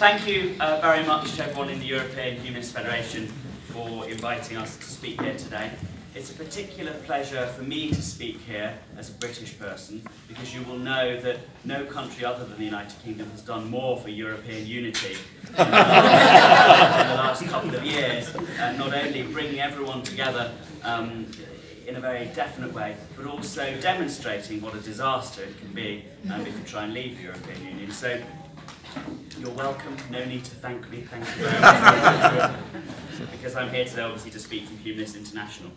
Thank you very much to everyone in the European Humanist Federation for inviting us to speak here today. It's a particular pleasure for me to speak here as a British person, because you will know that no country other than the United Kingdom has done more for European unity in the last couple of years, not only bringing everyone together in a very definite way, but also demonstrating what a disaster it can be if you try and leave the European Union. So you're welcome, no need to thank me, thank you very much, because I'm here today obviously to speak from Humanist International.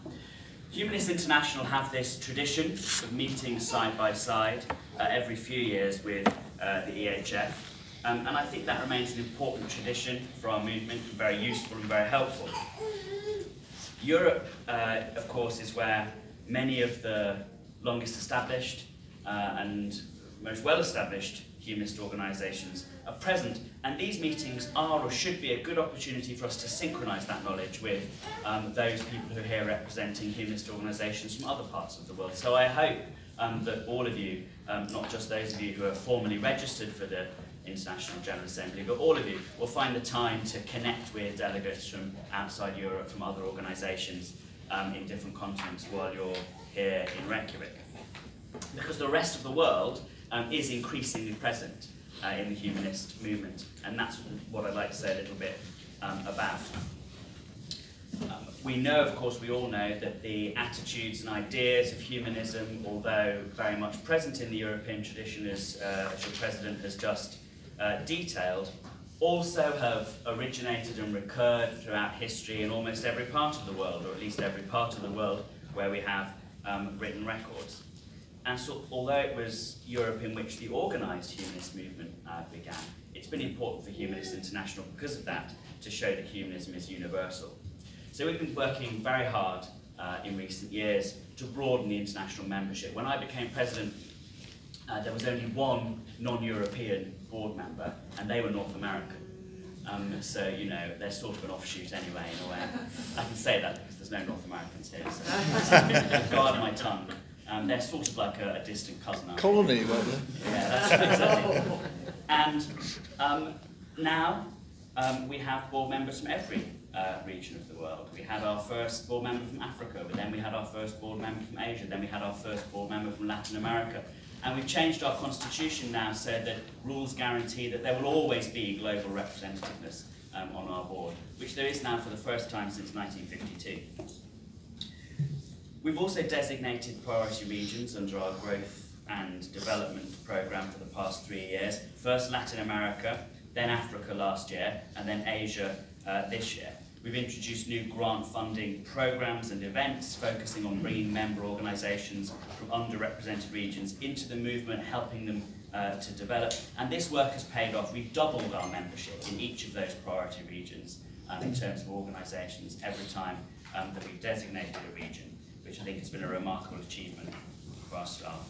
Humanist International have this tradition of meeting side by side every few years with the EHF, and I think that remains an important tradition for our movement, and very useful and very helpful. Europe, of course, is where many of the longest established and most well-established humanist organisations are present, and these meetings are or should be a good opportunity for us to synchronise that knowledge with those people who are here representing humanist organisations from other parts of the world. So I hope that all of you, not just those of you who are formally registered for the International General Assembly, but all of you will find the time to connect with delegates from outside Europe, from other organisations in different continents while you're here in Reykjavik. Because the rest of the world is increasingly present in the humanist movement, and that's what I'd like to say a little bit about. We know, of course, we all know that the attitudes and ideas of humanism, although very much present in the European tradition, as your President has just detailed, also have originated and recurred throughout history in almost every part of the world, or at least every part of the world where we have written records. And so, although it was Europe in which the organised humanist movement began, it's been important for Humanist International because of that to show that humanism is universal. So we've been working very hard in recent years to broaden the international membership. When I became president, there was only one non-European board member, and they were North American. So, you know, they're sort of an offshoot anyway, in a way. I can say that because there's no North Americans here, so guard my tongue. They're sort of like a distant cousin. Colony, weren't they? Yeah, that's exactly. And now we have board members from every region of the world. We had our first board member from Africa, but then we had our first board member from Asia, then we had our first board member from Latin America. And we've changed our constitution now so that rules guarantee that there will always be global representativeness on our board, which there is now for the first time since 1952. We've also designated priority regions under our growth and development programme for the past 3 years. First Latin America, then Africa last year, and then Asia this year. We've introduced new grant funding programmes and events focusing on bringing member organisations from underrepresented regions into the movement, helping them to develop. And this work has paid off. We've doubled our membership in each of those priority regions in terms of organisations every time that we've designated a region, which I think has been a remarkable achievement for our staff.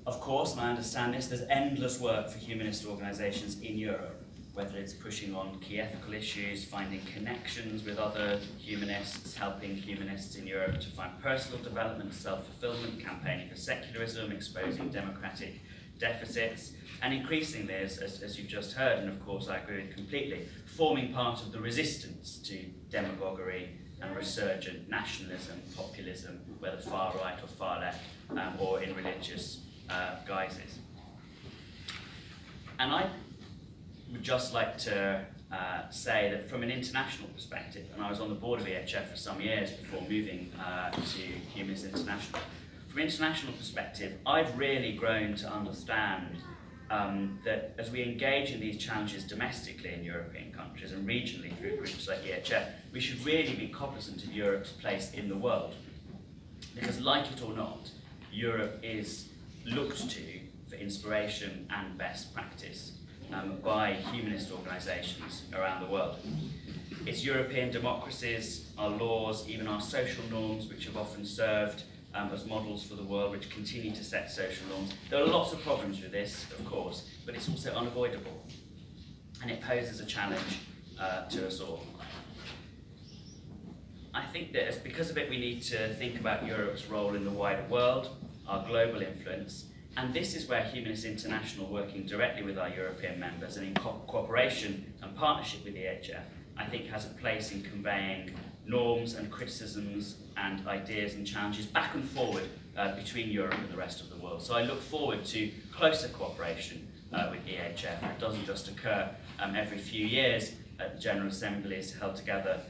Of course, and I understand this, there's endless work for humanist organisations in Europe, whether it's pushing on key ethical issues, finding connections with other humanists, helping humanists in Europe to find personal development, self-fulfillment, campaigning for secularism, exposing democratic deficits, and increasingly, as you've just heard, and of course I agree with completely, forming part of the resistance to demagoguery and resurgent nationalism, populism, whether far right or far left, or in religious guises. And I would just like to say that from an international perspective, and I was on the board of EHF for some years before moving to Humanist International, from an international perspective, I've really grown to understand that as we engage in these challenges domestically in European countries and regionally through groups like EHF, we should really be cognizant of Europe's place in the world. Because like it or not, Europe is looked to for inspiration and best practice by humanist organisations around the world. It's European democracies, our laws, even our social norms, which have often served as models for the world, which continue to set social norms. There are lots of problems with this, of course, but it's also unavoidable. And it poses a challenge to us all. I think that because of it, we need to think about Europe's role in the wider world, our global influence, And this is where Humanists International, working directly with our European members and in cooperation and partnership with the EHF, I think has a place in conveying norms and criticisms and ideas and challenges back and forward between Europe and the rest of the world. So I look forward to closer cooperation with EHF. It doesn't just occur every few years at the General Assemblies held together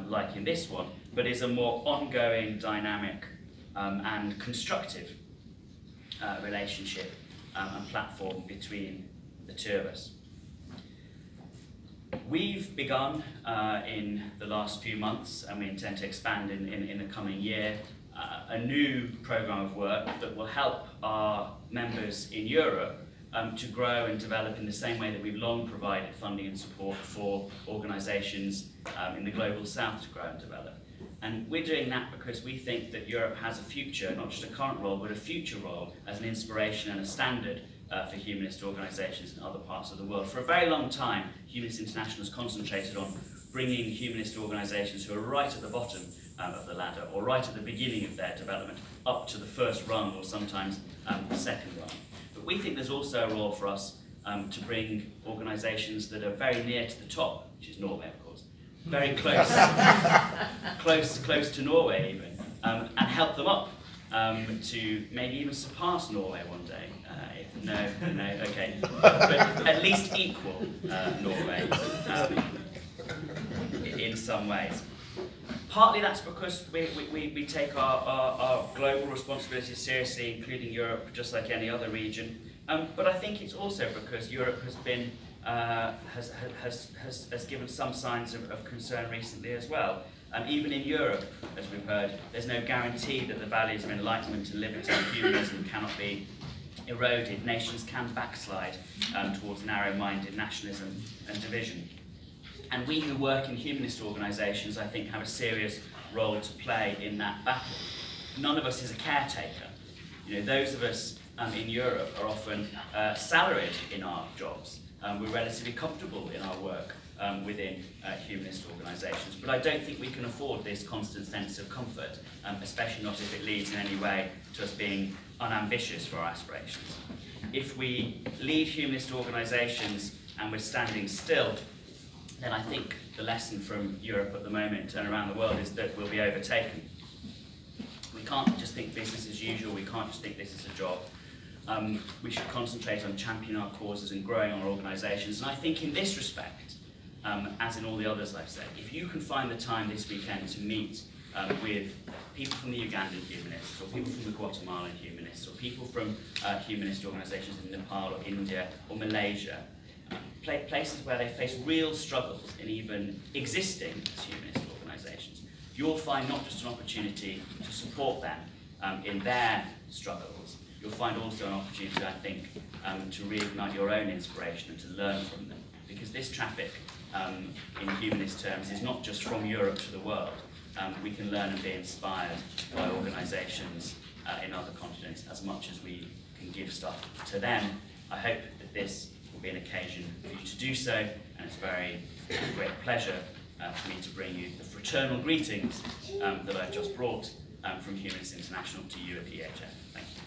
like in this one, but is a more ongoing, dynamic and constructive relationship and platform between the two of us. We've begun in the last few months, and we intend to expand in the coming year, a new programme of work that will help our members in Europe to grow and develop in the same way that we've long provided funding and support for organisations in the global south to grow and develop. And we're doing that because we think that Europe has a future, not just a current role, but a future role as an inspiration and a standard for humanist organisations in other parts of the world. For a very long time, Humanists International has concentrated on bringing humanist organisations who are right at the bottom of the ladder, or right at the beginning of their development, up to the first rung, or sometimes the second rung. But we think there's also a role for us to bring organisations that are very near to the top, which is Norway, of course, very close, close to Norway even, and help them up to maybe even surpass Norway one day. No, okay, but at least equal Norway in some ways. Partly that's because we take our global responsibilities seriously, including Europe, just like any other region. But I think it's also because Europe has been has given some signs of concern recently as well. Even in Europe, as we've heard, there's no guarantee that the values of enlightenment and liberty and humanism cannot be eroded. Nations can backslide towards narrow-minded nationalism and division. And we who work in humanist organisations, I think, have a serious role to play in that battle. None of us is a caretaker. You know, those of us in Europe are often salaried in our jobs. We're relatively comfortable in our work within humanist organisations, but I don't think we can afford this constant sense of comfort, especially not if it leads in any way to us being unambitious for our aspirations. If we lead humanist organisations and we're standing still, then I think the lesson from Europe at the moment and around the world is that we'll be overtaken. We can't just think business as usual, we can't just think this is a job. We should concentrate on championing our causes and growing our organisations. And I think in this respect, as in all the others I've said, if you can find the time this weekend to meet with people from the Ugandan humanists, or people from the Guatemalan humanists, or people from humanist organisations in Nepal or India or Malaysia, places where they face real struggles in even existing as humanist organisations, you'll find not just an opportunity to support them in their struggles, you'll find also an opportunity, I think, to reignite your own inspiration and to learn from them. Because this traffic, in humanist terms, is not just from Europe to the world. We can learn and be inspired by organisations in other continents as much as we can give stuff to them. I hope that this will be an occasion for you to do so, and it's a very great pleasure for me to bring you the fraternal greetings that I've just brought from Humanists International to you at the EHF. Thank you.